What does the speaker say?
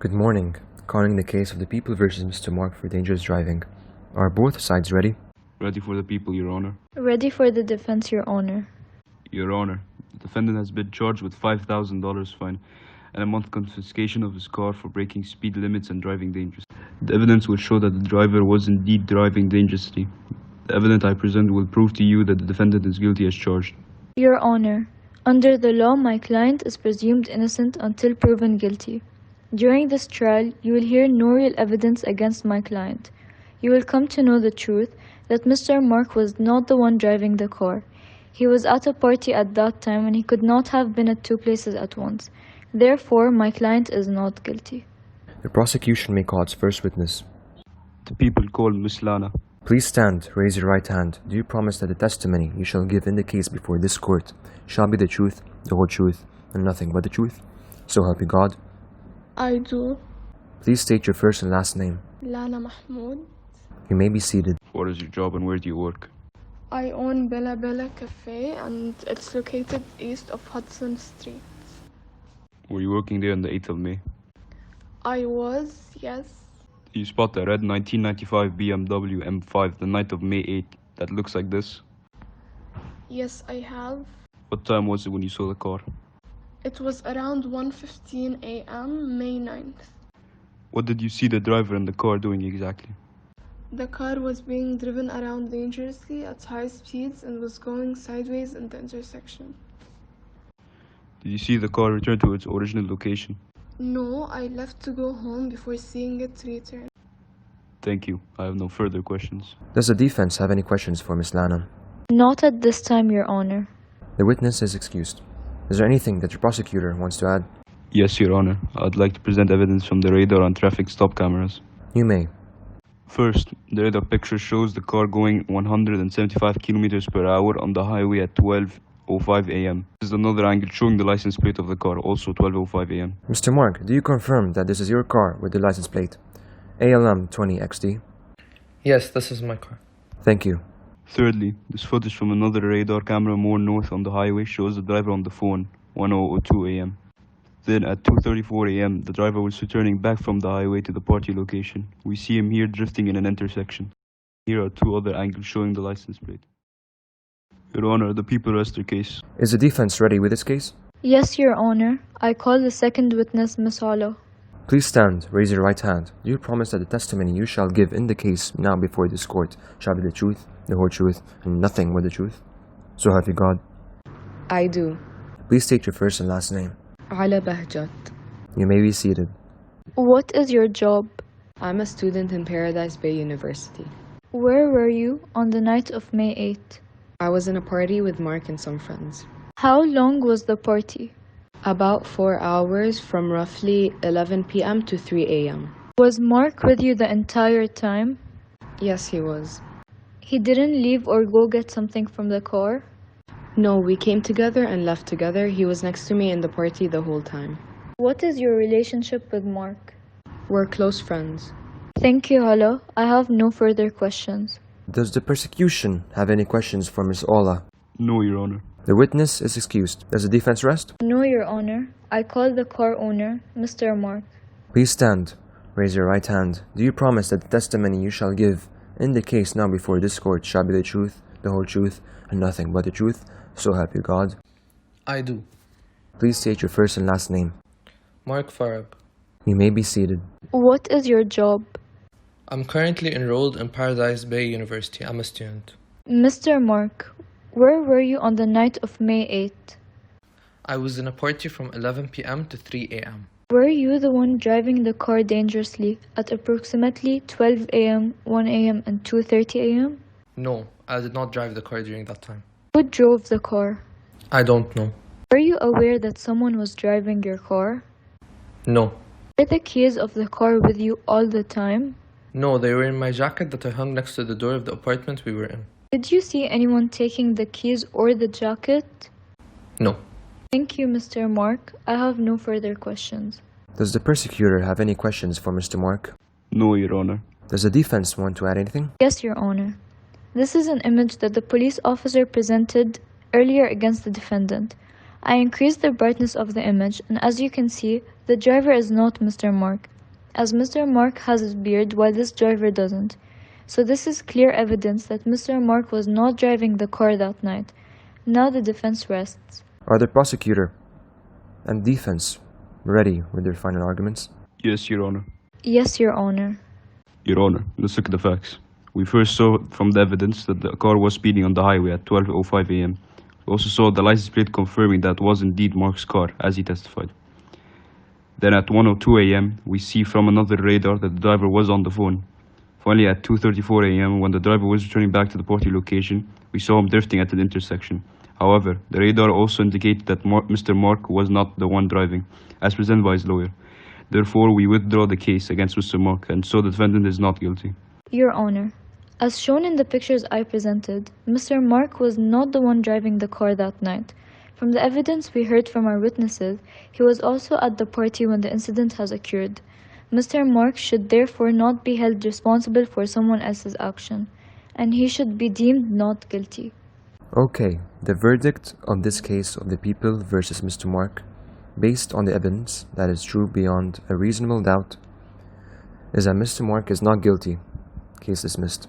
Good morning. Calling the case of the people versus Mr. Mark for dangerous driving. Are both sides ready? Ready for the people, Your Honor. Ready for the defense, Your Honor. Your Honor, the defendant has been charged with $5,000 fine and a month confiscation of his car for breaking speed limits and driving dangerously. The evidence will show that the driver was indeed driving dangerously. The evidence I present will prove to you that the defendant is guilty as charged. Your Honor, under the law, my client is presumed innocent until proven guilty. During this trial, you will hear no real evidence against my client. You will come to know the truth that Mr. Mark was not the one driving the car. He was at a party at that time and he could not have been at two places at once. Therefore, my client is not guilty. The prosecution may call its first witness. The people call Miss Lana. Please stand. Raise your right hand. Do you promise that the testimony you shall give in the case before this court shall be the truth, the whole truth, and nothing but the truth? So help you God. I do. Please state your first and last name. Lana Mahmoud. You may be seated. What is your job and where do you work? I own Bella Bella Cafe and it's located east of Hudson Street. Were you working there on the 8th of May? I was, yes. You spot a red 1995 BMW M5 the night of May 8th that looks like this? Yes, I have. What time was it when you saw the car? It was around 1:15 a.m. May 9th. What did you see the driver in the car doing exactly? The car was being driven around dangerously at high speeds and was going sideways in the intersection. Did you see the car return to its original location? No, I left to go home before seeing it return. Thank you. I have no further questions. Does the defense have any questions for Miss Lana? Not at this time, Your Honor. The witness is excused. Is there anything that your prosecutor wants to add? Yes, Your Honor. I'd like to present evidence from the radar and traffic stop cameras. You may. First, the radar picture shows the car going 175 kilometers per hour on the highway at 12:05 a.m. This is another angle showing the license plate of the car, also 12:05 a.m. Mr. Mark, do you confirm that this is your car with the license plate ALM 20XD? Yes, this is my car. Thank you. Thirdly, this footage from another radar camera more north on the highway shows the driver on the phone, 10:02 a.m. Then at 2:34 a.m., the driver was returning back from the highway to the party location. We see him here drifting in an intersection. Here are two other angles showing the license plate. Your Honor, the people rest their case. Is the defense ready with its case? Yes, Your Honor. I call the second witness, Miss Olo. Please stand. Raise your right hand. Do you promise that the testimony you shall give in the case now before this court shall be the truth, the whole truth, and nothing but the truth? So help you God. I do. Please state your first and last name. Ala Bahjat. You may be seated. What is your job? I'm a student in Paradise Bay University. Where were you on the night of May 8th? I was in a party with Mark and some friends. How long was the party? About 4 hours from roughly 11 p.m. to 3 a.m. Was Mark with you the entire time? Yes, he was. He didn't leave or go get something from the car? No, we came together and left together. He was next to me in the party the whole time. What is your relationship with Mark? We're close friends. Thank you, Hala. I have no further questions. Does the prosecution have any questions for Miss Ola? No, Your Honor. The witness is excused. Does the defense rest? No, Your Honor. I call the car owner, Mr. Mark. Please stand. Raise your right hand. Do you promise that the testimony you shall give in the case now before this court shall be the truth, the whole truth, and nothing but the truth? So help you God. I do. Please state your first and last name. Mark Farag. You may be seated. What is your job? I'm currently enrolled in Paradise Bay University. I'm a student. Mr. Mark, where were you on the night of May 8th? I was in a party from 11 p.m. to 3 a.m. Were you the one driving the car dangerously at approximately 12 a.m., 1 a.m., and 2:30 a.m.? No, I did not drive the car during that time. Who drove the car? I don't know. Were you aware that someone was driving your car? No. Were the keys of the car with you all the time? No, they were in my jacket that I hung next to the door of the apartment we were in. Did you see anyone taking the keys or the jacket? No. Thank you, Mr. Mark. I have no further questions. Does the prosecutor have any questions for Mr. Mark? No, Your Honor. Does the defense want to add anything? Yes, Your Honor. This is an image that the police officer presented earlier against the defendant. I increased the brightness of the image, and as you can see, the driver is not Mr. Mark. as Mr. Mark has a beard while this driver doesn't. So this is clear evidence that Mr. Mark was not driving the car that night. Now the defense rests. Are the prosecutor and defense ready with their final arguments? Yes, Your Honor. Yes, Your Honor. Your Honor, let's look at the facts. We first saw from the evidence that the car was speeding on the highway at 12:05 a.m. We also saw the license plate confirming that was indeed Mark's car, as he testified. Then at 1:02 a.m., we see from another radar that the driver was on the phone. Finally, at 2:34 a.m., when the driver was returning back to the party location, we saw him drifting at an intersection. However, the radar also indicated that Mr. Mark was not the one driving, as presented by his lawyer. Therefore, we withdraw the case against Mr. Mark, and so the defendant is not guilty. Your Honor, as shown in the pictures I presented, Mr. Mark was not the one driving the car that night. From the evidence we heard from our witnesses, he was also at the party when the incident has occurred. Mr. Mark should therefore not be held responsible for someone else's action, and he should be deemed not guilty. Okay, the verdict of this case of the people versus Mr. Mark, based on the evidence that is true beyond a reasonable doubt, is that Mr. Mark is not guilty. Case dismissed.